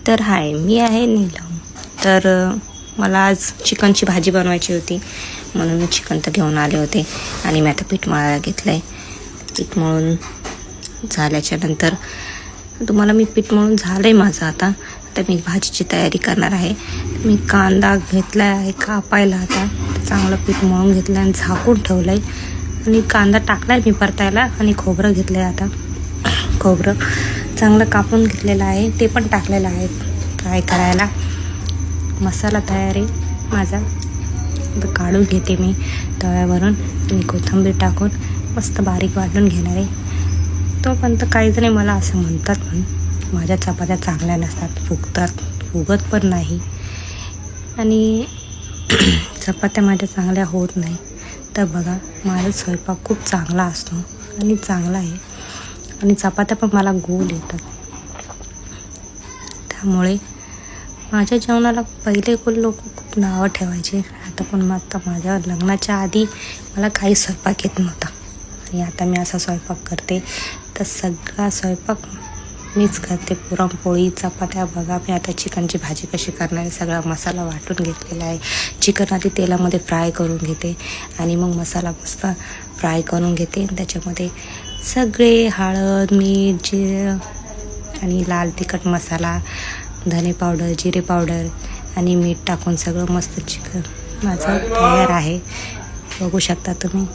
तर हाय, मी आहे नीलम. तर मला आज चिकनची भाजी बनवायची होती, म्हणून मी चिकन तर घेऊन आले होते. आणि मी आता पीठ मळायला घेतलं आहे. पीठ मळून झाल्याच्या नंतर तुम्हाला मी पीठ मळून झालं आहे माझं. आता मी भाजीची तयारी करणार आहे. मी कांदा घेतला आहे कापायला. आता चांगलं पीठ मळून घेतलं आणि झाकून ठेवलं आहे. आणि कांदा टाकला आहे मी परतायला. आणि खोबरं घेतलं आहे. आता खोबरं चांगलं कापून घेतलेलं आहे, ते पण टाकलेलं आहे फ्राय करायला. मसाला तयार आहे माझा. तर काढून घेते मी तव्यावरून आणि कोथिंबीर टाकून मस्त बारीक वाटून घेणार आहे. तोपर्यंत काही जणी मला असं म्हणतात, पण माझ्या चपात्या चांगल्या नसतात, फुगत पण नाही. आणि चपात्या माझ्या चांगल्या होत नाही. तर बघा, माझा स्वयंपाक खूप चांगला असतो आणि चांगला आहे. आणि चपात्या पण मला गोल येतात. त्यामुळे माझ्या जेवणाला पहिले लोक खूप नावं ठेवायचे. आता माझ्या लग्नाच्या आधी मला काही स्वयंपाक येत नव्हता. आणि आता मी असा स्वयंपाक करते. तर सगळा स्वयंपाक मीच करते. पुरणपोळी, चपात्या. बघा, मी आता चिकनची भाजी कशी करणार आहे. सगळा मसाला वाटून घेतलेला आहे. चिकन आधी तेलामध्ये फ्राय करून घेते आणि मग मसाला मस्त फ्राय करून घेते. त्याच्यामध्ये सगळे हळद, मीठ, जिरं आणि लाल तिखट मसाला, धने पावडर, जिरे पावडर आणि मीठ टाकून सगळं मस्त चिकन माझं तयार आहे. बघू शकता तुम्ही.